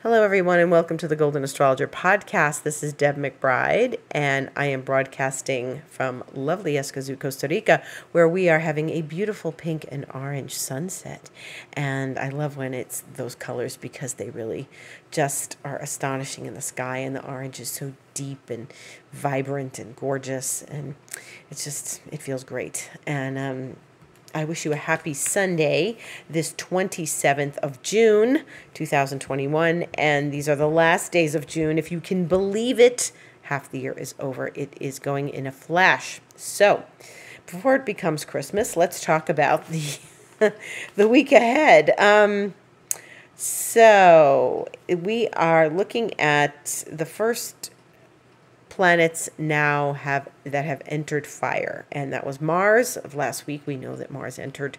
Hello, everyone, and welcome to the Golden Astrologer Podcast. This is Deb McBride, and I am broadcasting from lovely Escazú, Costa Rica, where we are having a beautiful pink and orange sunset. And I love when it's those colors because they really just are astonishing in the sky, and the orange is so deep and vibrant and gorgeous, and it feels great. And I wish you a happy Sunday, this 27th of June, 2021. And these are the last days of June. If you can believe it, half the year is over. It is going in a flash. So before it becomes Christmas, let's talk about the week ahead. So we are looking at the first planets that have entered fire, and that was Mars of last week. We know that Mars entered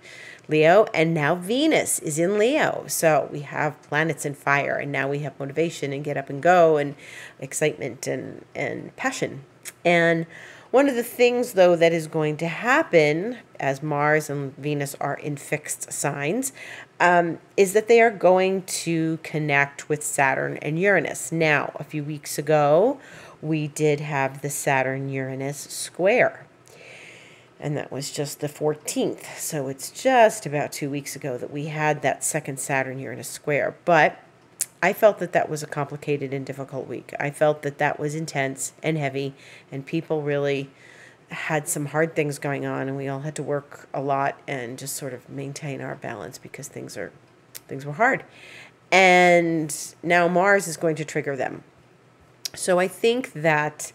Leo, and now Venus is in Leo. So we have planets in fire, and now we have motivation and get up and go and excitement and passion. And one of the things, though, that is going to happen as Mars and Venus are in fixed signs is that they are going to connect with Saturn and Uranus. Now, a few weeks ago, we did have the Saturn-Uranus square, and that was just the 14th. So it's just about 2 weeks ago that we had that second Saturn-Uranus square. But I felt that that was a complicated and difficult week. I felt that that was intense and heavy, and people really had some hard things going on, and we all had to work a lot and just sort of maintain our balance because things were hard. And now Mars is going to trigger them. So I think that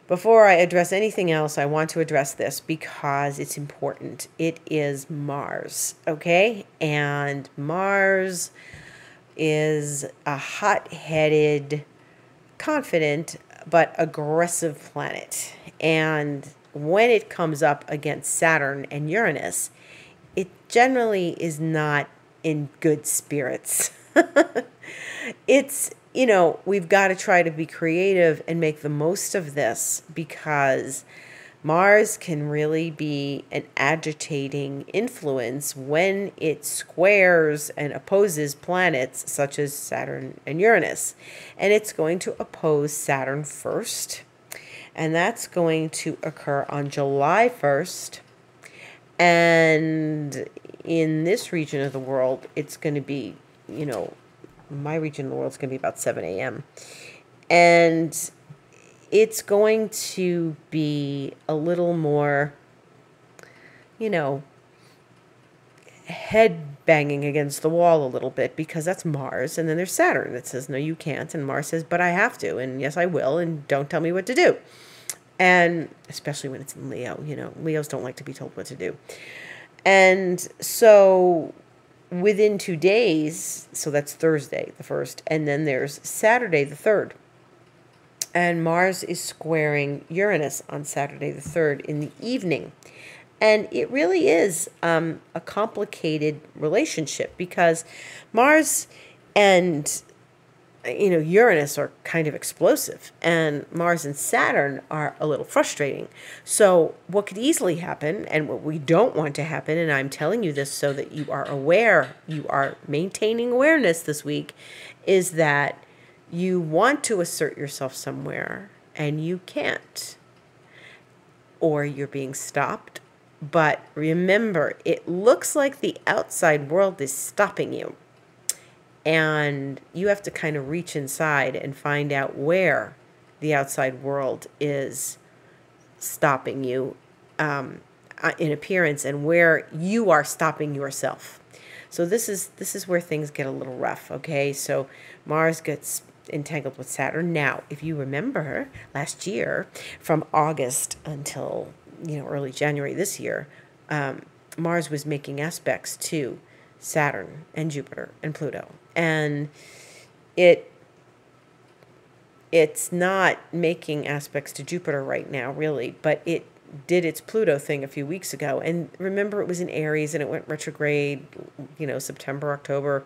before I address anything else, I want to address this because it's important. It is Mars, okay? And Mars is a hot-headed, confident, but aggressive planet. And when it comes up against Saturn and Uranus, it generally is not in good spirits. We've got to try to be creative and make the most of this because Mars can really be an agitating influence when it squares and opposes planets such as Saturn and Uranus. And it's going to oppose Saturn first, and that's going to occur on July 1st. And in this region of the world, it's going to be, my region of the world is going to be about 7 a.m. And it's going to be a little more, head banging against the wall a little bit because that's Mars. And then there's Saturn that says, no, you can't. And Mars says, but I have to. And yes, I will. And don't tell me what to do. And especially when it's in Leo, Leos don't like to be told what to do. And so within 2 days, so that's Thursday the 1st, and then there's Saturday the 3rd. And Mars is squaring Uranus on Saturday the 3rd in the evening. And it really is a complicated relationship because Mars and Uranus are kind of explosive, and Mars and Saturn are a little frustrating. So what could easily happen, and what we don't want to happen, and I'm telling you this so that you are aware, you are maintaining awareness this week, is that you want to assert yourself somewhere and you can't, or you're being stopped. But remember, it looks like the outside world is stopping you. And you have to kind of reach inside and find out where the outside world is stopping you in appearance and where you are stopping yourself. So this is where things get a little rough, okay? So Mars gets entangled with Saturn. Now, if you remember last year, from August until early January this year, Mars was making aspects to Saturn and Jupiter and Pluto. And it's not making aspects to Jupiter right now, really, but it did its Pluto thing a few weeks ago. And remember, it was in Aries and it went retrograde, September, October,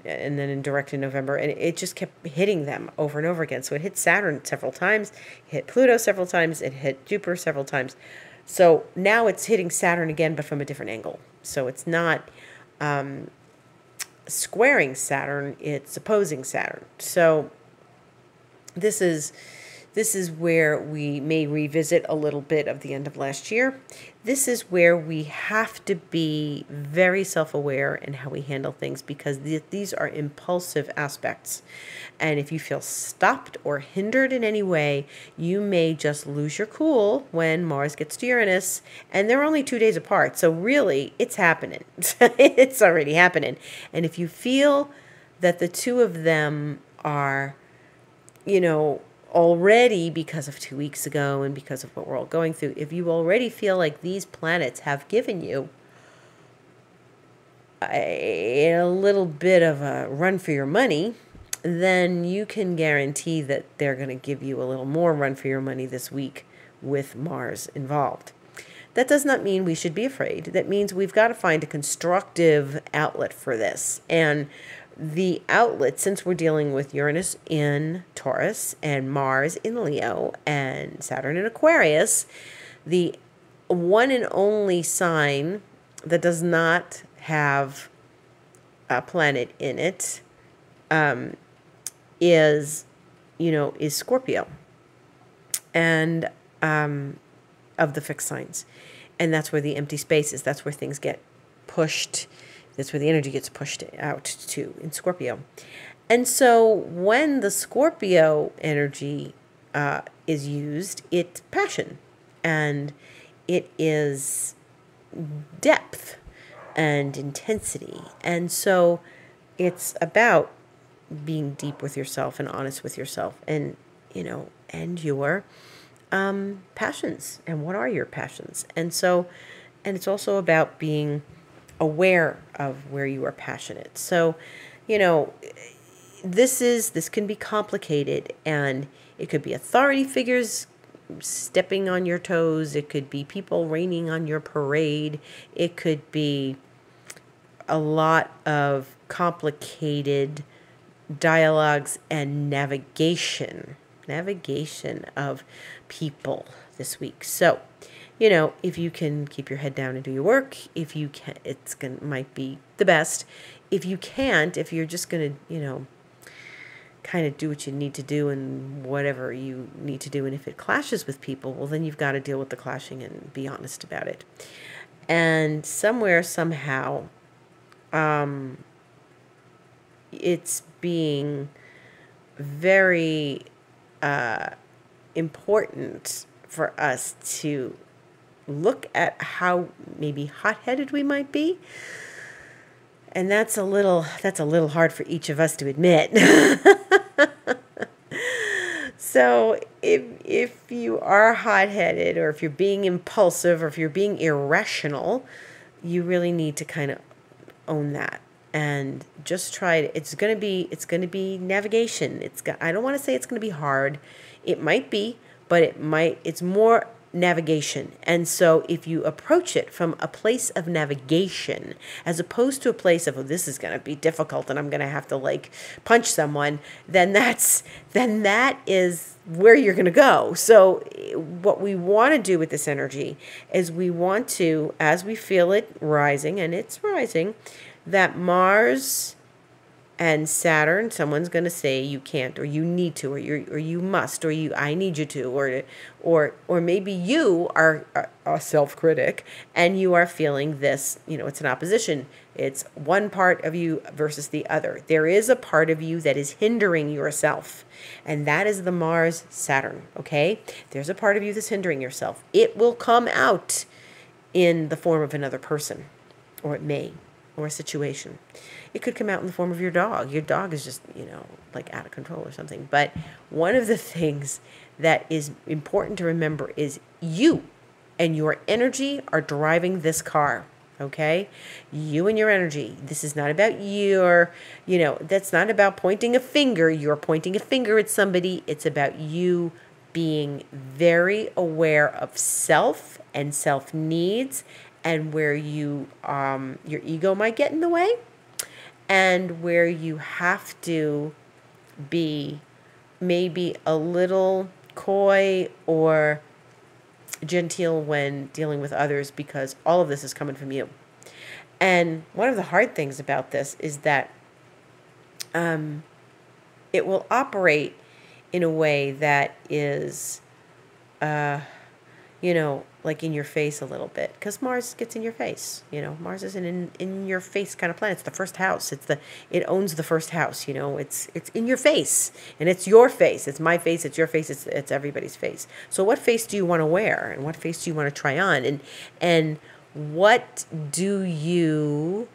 and then in direct in November. And it just kept hitting them over and over again. So it hit Saturn several times, it hit Pluto several times, it hit Jupiter several times. So now it's hitting Saturn again, but from a different angle. So it's not squaring Saturn, it's opposing Saturn. So this is where we may revisit a little bit of the end of last year. This is where we have to be very self-aware in how we handle things, because these are impulsive aspects. And if you feel stopped or hindered in any way, you may just lose your cool when Mars gets to Uranus. And they're only 2 days apart. So really, it's happening. It's already happening. And if you feel that the two of them are, already, because of 2 weeks ago and because of what we're all going through, if you already feel like these planets have given you a little bit of a run for your money, then you can guarantee that they're going to give you a little more run for your money this week with Mars involved. That does not mean we should be afraid. That means we've got to find a constructive outlet for this. And the outlet, since we're dealing with Uranus in Taurus and Mars in Leo and Saturn in Aquarius, the one and only sign that does not have a planet in it is Scorpio, and of the fixed signs. And that's where the empty space is. That's where things get pushed. That's where the energy gets pushed out to in Scorpio. And so when the Scorpio energy is used, it's passion, and it is depth and intensity. And so it's about being deep with yourself and honest with yourself, and and your passions. And what are your passions? And it's also about being aware of where you are passionate. So, this can be complicated, and it could be authority figures stepping on your toes. It could be people raining on your parade. It could be a lot of complicated dialogues and navigation of people this week. So, if you can keep your head down and do your work, if you can, might be the best. If you can't, if you're just going to, kind of do what you need to do and whatever you need to do, and if it clashes with people, well, then you've got to deal with the clashing and be honest about it. And somewhere, somehow, it's being very important for us to look at how maybe hot-headed we might be. And that's a little hard for each of us to admit. So if you are hot-headed, or if you're being impulsive, or if you're being irrational, you really need to kind of own that and just try it. It's going to be navigation. I don't want to say it's going to be hard. It might be, but it's more navigation. And so if you approach it from a place of navigation, as opposed to a place of, this is going to be difficult and I'm going to have to punch someone, then that is where you're going to go. So what we want to do with this energy is we want to, as we feel it rising, and it's rising, that Mars and Saturn, someone's going to say you can't, or you need to, or you must, or I need you to, or maybe you are a self-critic and you are feeling this, it's an opposition. It's one part of you versus the other. There is a part of you that is hindering yourself, and that is the Mars Saturn, okay? There's a part of you that's hindering yourself. It will come out in the form of another person, or it may, or a situation. It could come out in the form of your dog. Your dog is just, out of control or something. But one of the things that is important to remember is you and your energy are driving this car, okay? You and your energy. This is not about that's not about pointing a finger. You're pointing a finger at somebody. It's about you being very aware of self and self needs, and where your ego might get in the way, and where you have to be maybe a little coy or genteel when dealing with others, because all of this is coming from you. And one of the hard things about this is that it will operate in a way that is, like in your face a little bit, because Mars gets in your face. Mars is an in your face kind of planet. It's the first house. It owns the first house. It's in your face, and it's your face. It's my face. It's your face. It's everybody's face. So what face do you want to wear, and what face do you want to try on, and what do you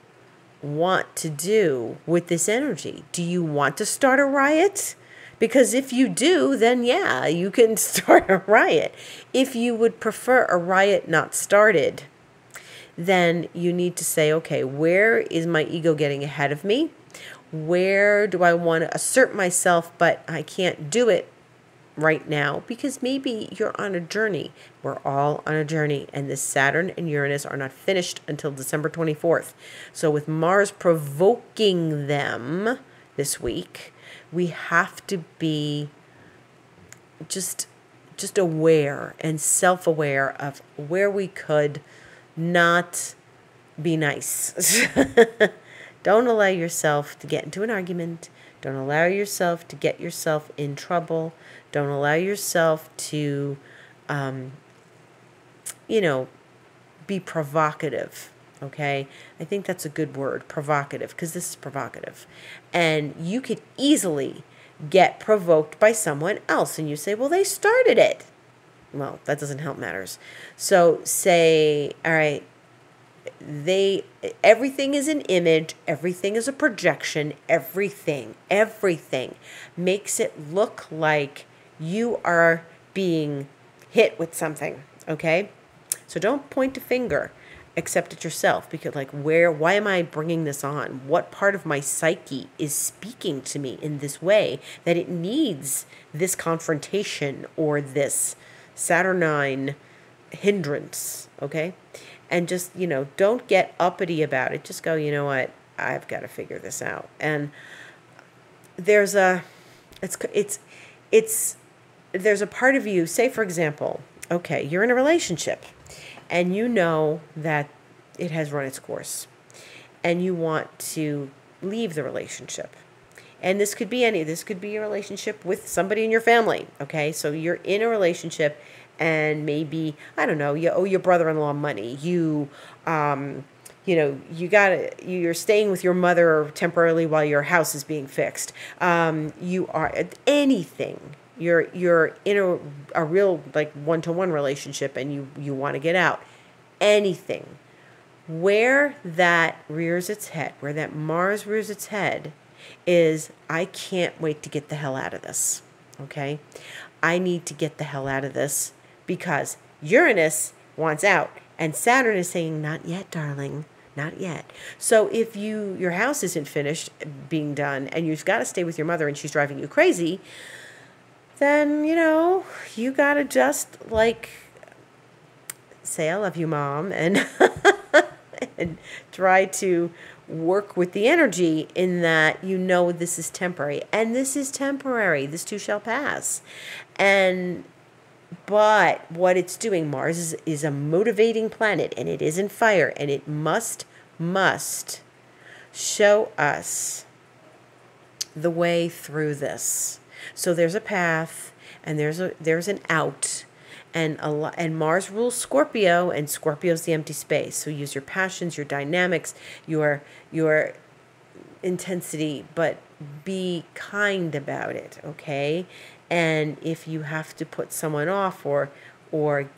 want to do with this energy? Do you want to start a riot? Because if you do, then yeah, you can start a riot. If you would prefer a riot not started, then you need to say, okay, where is my ego getting ahead of me? Where do I want to assert myself, but I can't do it right now? Because maybe you're on a journey. We're all on a journey, and this Saturn and Uranus are not finished until December 24th. So with Mars provoking them this week, we have to be just aware and self-aware of where we could not be nice. Don't allow yourself to get into an argument. Don't allow yourself to get yourself in trouble. Don't allow yourself to, be provocative. Okay, I think that's a good word, provocative, because this is provocative. And you could easily get provoked by someone else, and you say, well, they started it. Well, that doesn't help matters. So say, all right, everything is an image, everything is a projection, everything makes it look like you are being hit with something, okay? So don't point a finger except at yourself, because why am I bringing this on? What part of my psyche is speaking to me in this way that it needs this confrontation or this Saturnine hindrance, okay? And just, don't get uppity about it. Just go, you know what? I've got to figure this out. And there's a part of you, say for example, okay, you're in a relationship and you know that it has run its course and you want to leave the relationship. And this could be a relationship with somebody in your family, okay? So you're in a relationship and maybe, I don't know, you owe your brother-in-law money. You're staying with your mother temporarily while your house is being fixed. You are anything. You're in a real one-to-one relationship and you want to get out. Anything. Where that rears its head, where that Mars rears its head, is I can't wait to get the hell out of this. Okay? I need to get the hell out of this because Uranus wants out and Saturn is saying, not yet, darling. Not yet. So if your house isn't finished being done and you've got to stay with your mother and she's driving you crazy, then, you got to just say, I love you, Mom, and and try to work with the energy in that this is temporary. And this is temporary. This too shall pass. But what it's doing, Mars is a motivating planet, and it is in fire, and it must show us the way through this. So there's a path, and there's an out, and Mars rules Scorpio, and Scorpio's the empty space. So use your passions, your dynamics, your intensity, but be kind about it, okay? And if you have to put someone off or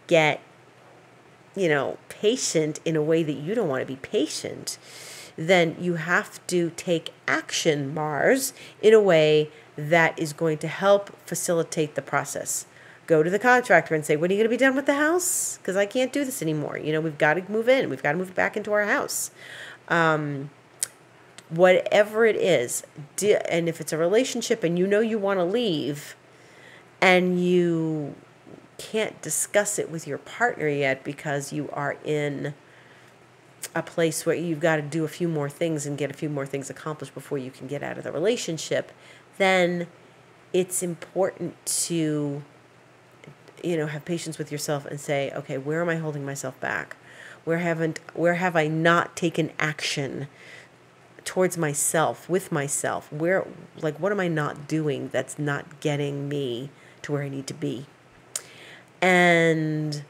get patient in a way that you don't want to be patient, then you have to take action, Mars, in a way that is going to help facilitate the process. Go to the contractor and say, when are you going to be done with the house? Because I can't do this anymore. We've got to move in. We've got to move back into our house. Whatever it is, and if it's a relationship and you want to leave and you can't discuss it with your partner yet because you are in a place where you've got to do a few more things and get a few more things accomplished before you can get out of the relationship, then it's important to, have patience with yourself and say, okay, where am I holding myself back? Where have I not taken action towards myself, with myself. Where, like, what am I not doing that's not getting me to where I need to be? And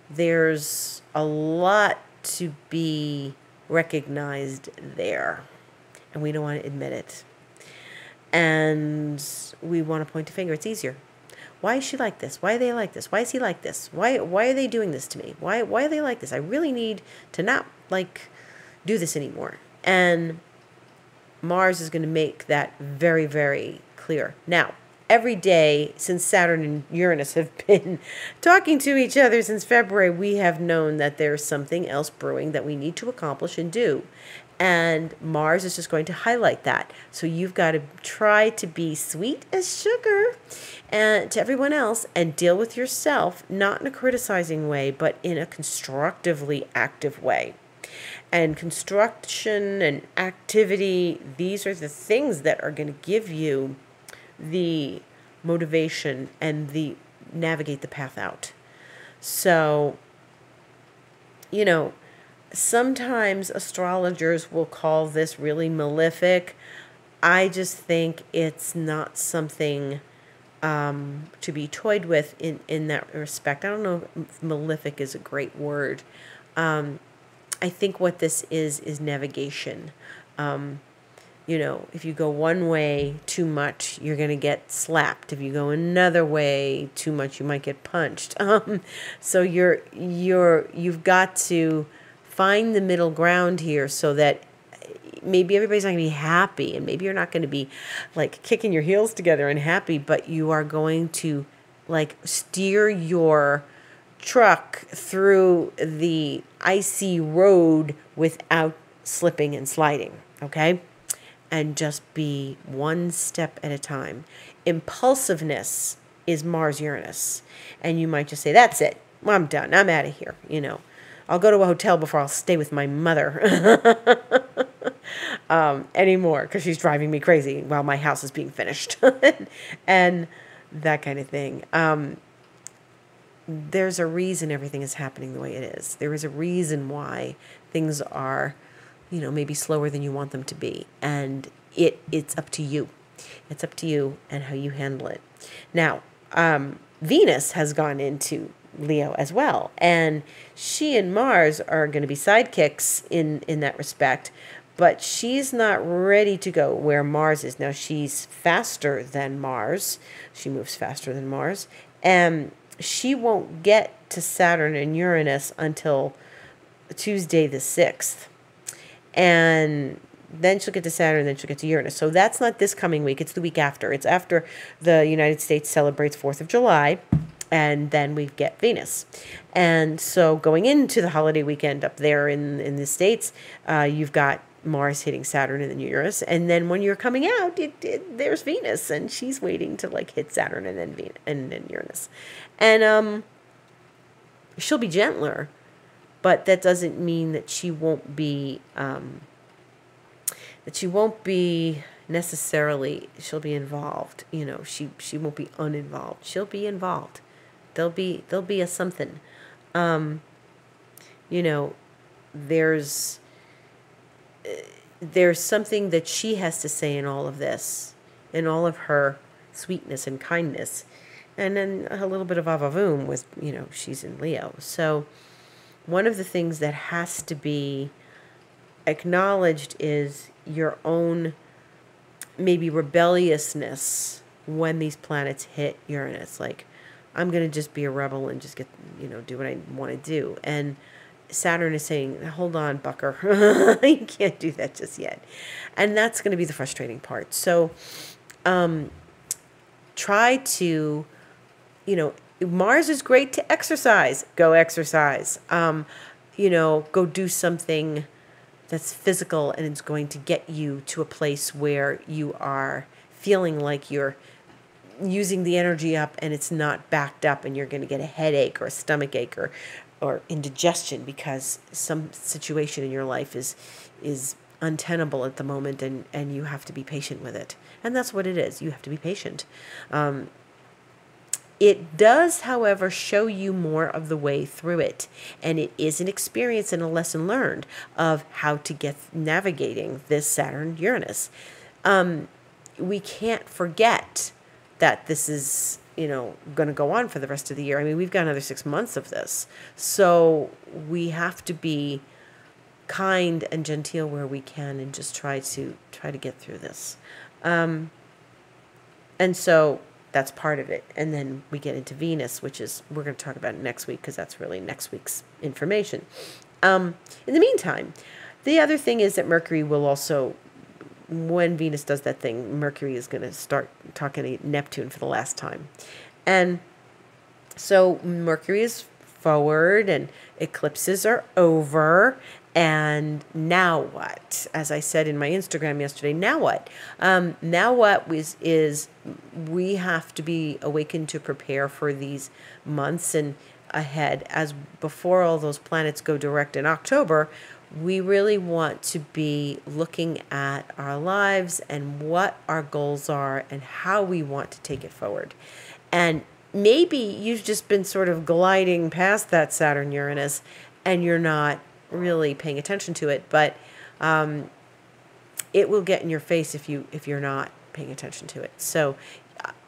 there's a lot to be recognized there, and we don't want to admit it. And we want to point a finger. It's easier. Why is she like this? Why are they like this? Why is he like this? Why are they doing this to me? Why are they like this? I really need to not, like, do this anymore. And Mars is going to make that very, very clear. Now, every day since Saturn and Uranus have been talking to each other since February, we have known that there's something else brewing that we need to accomplish and do. And Mars is just going to highlight that. So you've got to try to be sweet as sugar and to everyone else, and deal with yourself, not in a criticizing way, but in a constructively active way. And construction and activity, these are the things that are going to give you the motivation and the navigate the path out. So, you know, sometimes astrologers will call this really malefic. I just think it's not something to be toyed with in that respect. I don't know if malefic is a great word. I think what this is navigation. You know, if you go one way too much, you're going to get slapped. If you go another way too much, you might get punched. So you've got to find the middle ground here, so that maybe everybody's not going to be happy, and maybe you're not going to be like kicking your heels together and happy, but you are going to like steer your truck through the icy road without slipping and sliding, okay? And just be one step at a time. Impulsiveness is Mars-Uranus. And you might just say, that's it. Well, I'm done. I'm out of here. You know, I'll go to a hotel before I'll stay with my mother anymore, because she's driving me crazy while my house is being finished. And that kind of thing. There's a reason everything is happening the way it is. There is a reason why things are, you know, maybe slower than you want them to be. And it's up to you. It's up to you and how you handle it. Now, Venus has gone into Leo as well. And she and Mars are going to be sidekicks in that respect. But she's not ready to go where Mars is. Now, she's faster than Mars. She moves faster than Mars. And she won't get to Saturn and Uranus until Tuesday the 6th. And then she'll get to Saturn, then she'll get to Uranus. So that's not this coming week. It's the week after. It's after the United States celebrates 4th of July. And then we get Venus. And so going into the holiday weekend up there in the States, you've got Mars hitting Saturn and then Uranus. And then when you're coming out, there's Venus. And she's waiting to like hit Saturn and then Venus, and then Uranus. And she'll be gentler. But that doesn't mean that she won't be necessarily, she'll be involved. You know, she won't be uninvolved. She'll be involved. There'll be a something. You know, there's something that she has to say in all of this, in all of her sweetness and kindness, and then a little bit of avavoom with, you know, she's in Leo. So one of the things that has to be acknowledged is your own maybe rebelliousness when these planets hit Uranus. Like, I'm going to just be a rebel and just get, you know, do what I want to do. And Saturn is saying, hold on, bucker. You can't do that just yet. And that's going to be the frustrating part. So try to, you know, Mars is great to exercise. Go exercise. You know, go do something that's physical, and it's going to get you to a place where you are feeling like you're using the energy up and it's not backed up, and you're going to get a headache or a stomach ache or indigestion because some situation in your life is untenable at the moment, and you have to be patient with it. And that's what it is. You have to be patient. It does, however, show you more of the way through it. And it is an experience and a lesson learned of how to get navigating this Saturn-Uranus. We can't forget that this is, going to go on for the rest of the year. I mean, we've got another 6 months of this. So we have to be kind and genteel where we can and just try to get through this. And so that's part of it. And then we get into Venus, which is, we're going to talk about it next week because that's really next week's information. In the meantime, the other thing is that Mercury will also, when Venus does that thing, Mercury is going to start talking to Neptune for the last time. And so Mercury is forward and eclipses are over. And now what? As I said in my Instagram yesterday, now what? Now what is we have to be awakened to prepare for these months and ahead. As before all those planets go direct in October, we really want to be looking at our lives and what our goals are and how we want to take it forward. And maybe you've just been sort of gliding past that Saturn-Uranus and you're not really paying attention to it, but it will get in your face if you're not paying attention to it. So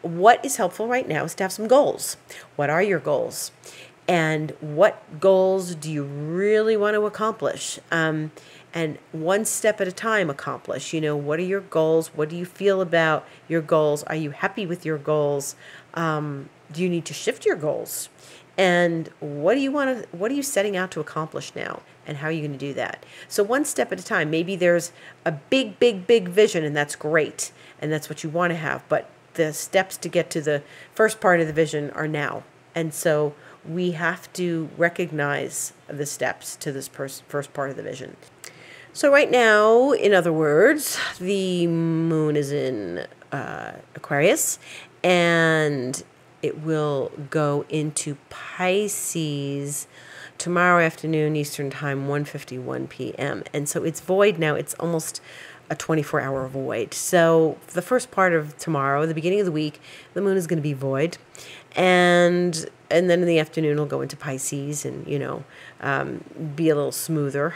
what is helpful right now is to have some goals. What are your goals? And what goals do you really want to accomplish? And one step at a time accomplish. What are your goals? What do you feel about your goals? Are you happy with your goals? Do you need to shift your goals? And what are you setting out to accomplish now? And how are you going to do that? So one step at a time. Maybe there's a big, big, big vision, and that's great. And that's what you want to have. But the steps to get to the first part of the vision are now. And so we have to recognize the steps to this first part of the vision. So right now, in other words, the moon is in Aquarius, and it will go into Pisces tomorrow afternoon Eastern Time, 1:51 p.m. And so it's void now. It's almost a 24-hour void. So the first part of tomorrow, the beginning of the week, the moon is going to be void. And then in the afternoon, it'll go into Pisces and, be a little smoother.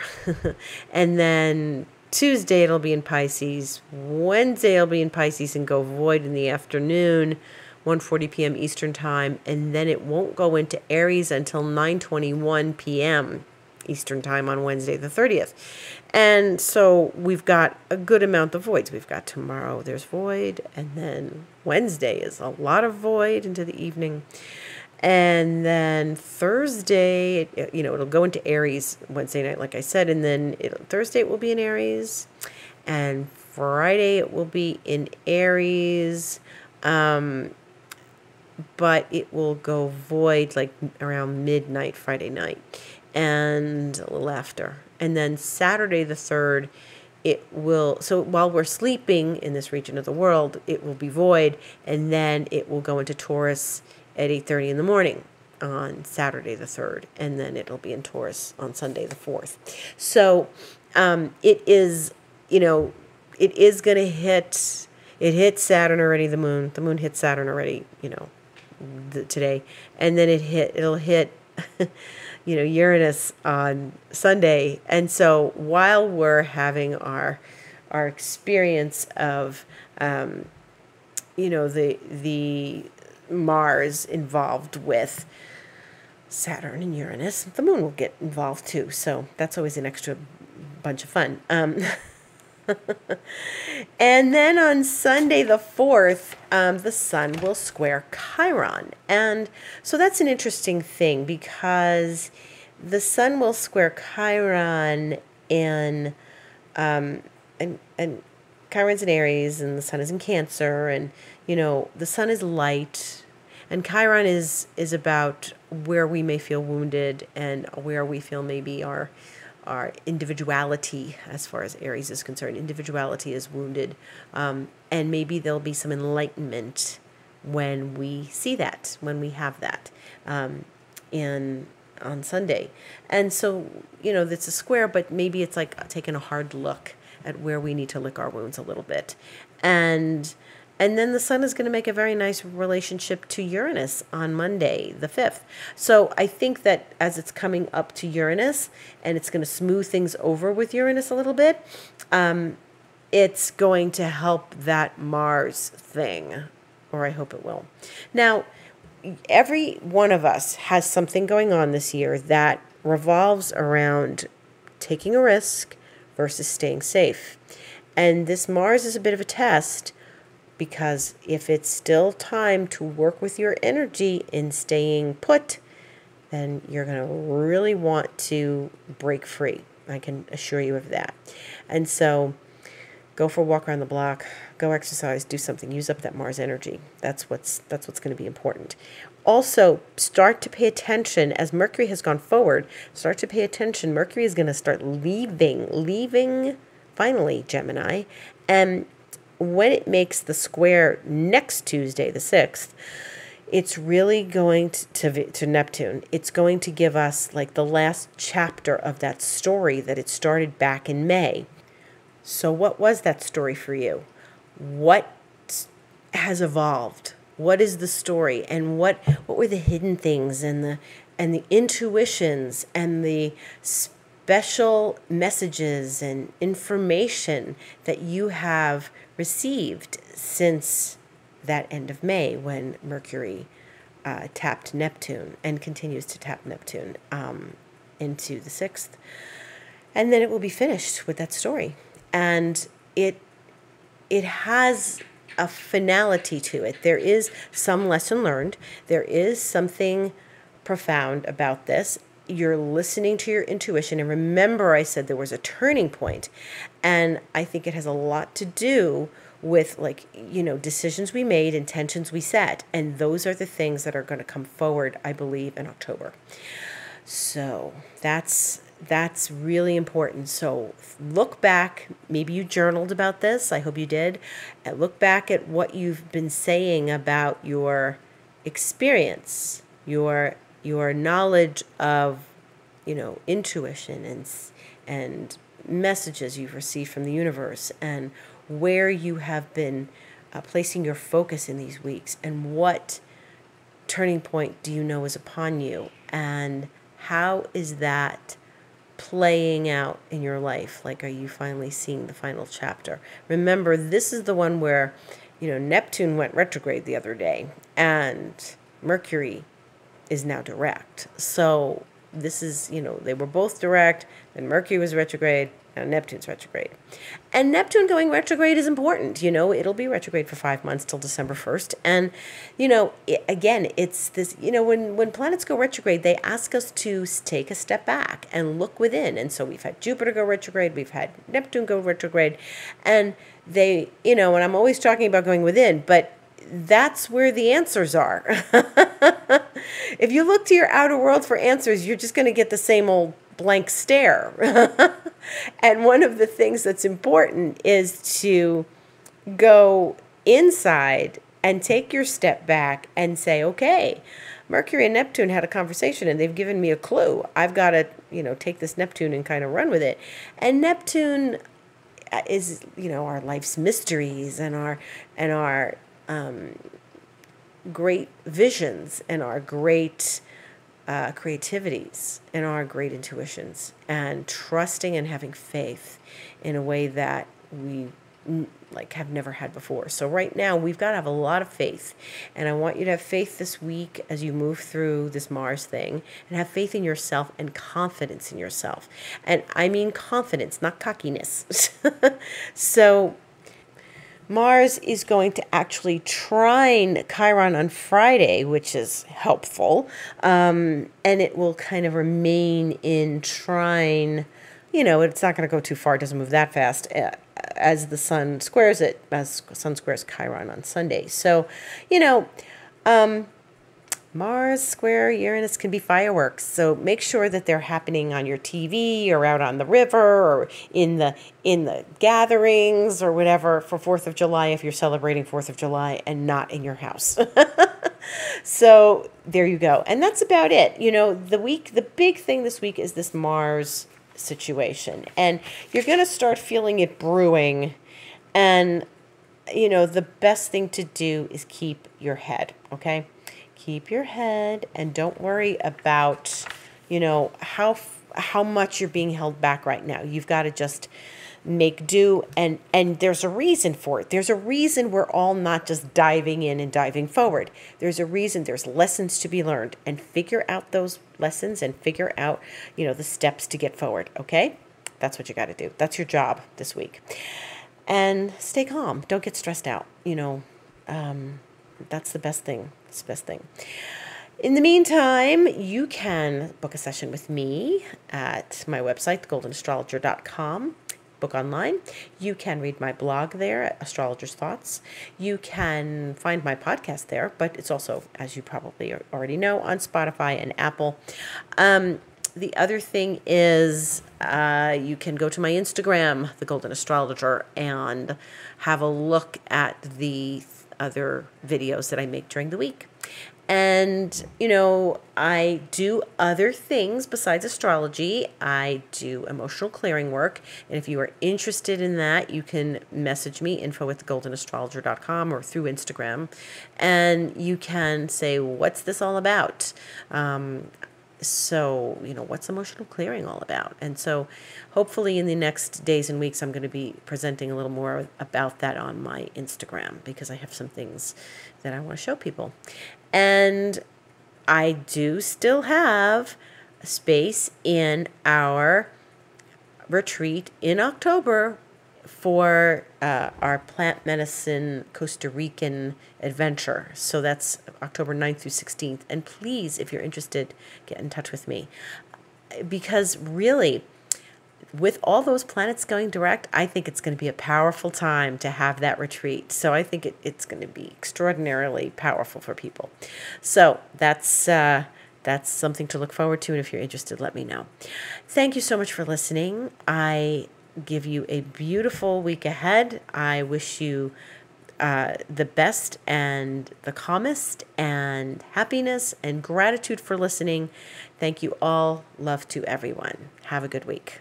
And then Tuesday, it'll be in Pisces. Wednesday, it'll be in Pisces and go void in the afternoon, 1:40 p.m. Eastern Time, and then it won't go into Aries until 9:21 p.m. Eastern Time on Wednesday the 30th. And so we've got a good amount of voids. We've got tomorrow, there's void, and then Wednesday is a lot of void into the evening. And then Thursday, it'll go into Aries Wednesday night, like I said, and then Thursday it will be in Aries, and Friday it will be in Aries. But it will go void like around midnight Friday night and a little after. And then Saturday the 3rd, it will, so while we're sleeping in this region of the world, it will be void, and then it will go into Taurus at 8:30 in the morning on Saturday the 3rd, and then it'll be in Taurus on Sunday the 4th. So it is, it is going to hit, it hit Saturn already, the moon hit Saturn already, today, and then it'll hit Uranus on Sunday. And so while we're having our experience of the Mars involved with Saturn and Uranus, the moon will get involved too, so that's always an extra bunch of fun. And then on Sunday the 4th, the sun will square Chiron. And so that's an interesting thing because the sun will square Chiron and Chiron's in Aries and the sun is in Cancer, and the sun is light, and Chiron is about where we may feel wounded and where we feel maybe our individuality, as far as Aries is concerned. Individuality is wounded, and maybe there'll be some enlightenment when we see that, when we have that on Sunday. And so, it's a square, but maybe it's like taking a hard look at where we need to lick our wounds a little bit. And And then the sun is going to make a very nice relationship to Uranus on Monday, the 5th. So I think that as it's coming up to Uranus, and it's going to smooth things over with Uranus a little bit, it's going to help that Mars thing, or I hope it will. Now, every one of us has something going on this year that revolves around taking a risk versus staying safe. And this Mars is a bit of a test, because if it's still time to work with your energy in staying put, then you're going to really want to break free. I can assure you of that. And so go for a walk around the block, go exercise, do something, use up that Mars energy. That's what's going to be important. Also, start to pay attention as Mercury has gone forward. Start to pay attention. Mercury is going to start leaving finally, Gemini. And when it makes the square next Tuesday, the 6th, it's really going to Neptune. It's going to give us like the last chapter of that story that it started back in May. So what was that story for you? What has evolved? What is the story? And what were the hidden things and the intuitions and the special messages and information that you have received since that end of May, when Mercury tapped Neptune and continues to tap Neptune into the 6th. And then it will be finished with that story. And it has a finality to it. There is some lesson learned. There is something profound about this. You're listening to your intuition. And remember, I said there was a turning point. And I think it has a lot to do with, like, decisions we made, intentions we set. And those are the things that are going to come forward, I believe, in October. So that's really important. So look back. Maybe you journaled about this. I hope you did. And look back at what you've been saying about your experience, your knowledge of, intuition and messages you've received from the universe, and where you have been placing your focus in these weeks, and what turning point do you know is upon you, and how is that playing out in your life? Like, are you finally seeing the final chapter? Remember, this is the one where, Neptune went retrograde the other day, and Mercury is now direct. So this is, they were both direct, then Mercury was retrograde, now Neptune's retrograde. And Neptune going retrograde is important. It'll be retrograde for 5 months till December 1st. And, again, it's this, when planets go retrograde, they ask us to take a step back and look within. And so we've had Jupiter go retrograde, we've had Neptune go retrograde, and they, and I'm always talking about going within, but that's where the answers are. If you look to your outer world for answers, you're just going to get the same old blank stare. And one of the things that's important is to go inside and take your step back and say, okay, Mercury and Neptune had a conversation and they've given me a clue. I've got to, take this Neptune and kind of run with it. And Neptune is, our life's mysteries and our great visions and our great creativities and our great intuitions, and trusting and having faith in a way that we have never had before. So right now we've got to have a lot of faith, and I want you to have faith this week as you move through this Mars thing, and have faith in yourself and confidence in yourself. And I mean confidence, not cockiness. So Mars is going to actually trine Chiron on Friday, which is helpful, and it will kind of remain in trine. It's not going to go too far. It doesn't move that fast as the sun squares it, as sun squares Chiron on Sunday. So, Mars square Uranus can be fireworks. So make sure that they're happening on your TV or out on the river or in the gatherings or whatever for 4th of July, if you're celebrating 4th of July, and not in your house. So there you go. And that's about it. The big thing this week is this Mars situation. And you're going to start feeling it brewing. And the best thing to do is keep your head, okay? Keep your head and don't worry about, how much you're being held back right now. You've got to just make do, and there's a reason for it. There's a reason we're all not just diving in and diving forward. There's a reason. There's lessons to be learned, and figure out those lessons and figure out, the steps to get forward, okay? That's what you got to do. That's your job this week. And stay calm. Don't get stressed out. That's the best thing. It's the best thing. In the meantime, you can book a session with me at my website, goldenastrologer.com. Book online. You can read my blog there at Astrologer's Thoughts. You can find my podcast there, but it's also, as you probably already know, on Spotify and Apple. The other thing is you can go to my Instagram, The Golden Astrologer, and have a look at the other videos that I make during the week. And, I do other things besides astrology. I do emotional clearing work. And if you are interested in that, you can message me, info@thegoldenastrologer.com, or through Instagram. And you can say, what's this all about? So, what's emotional clearing all about? And so hopefully in the next days and weeks, I'm going to be presenting a little more about that on my Instagram, because I have some things that I want to show people. And I do still have a space in our retreat in October for our plant medicine Costa Rican adventure. So that's October 9th through 16th. And please, if you're interested, get in touch with me. Because really, with all those planets going direct, I think it's going to be a powerful time to have that retreat. So I think it's going to be extraordinarily powerful for people. So that's something to look forward to. And if you're interested, let me know. Thank you so much for listening. I give you a beautiful week ahead. I wish you the best and the calmest, and happiness and gratitude for listening. Thank you all. Love to everyone. Have a good week.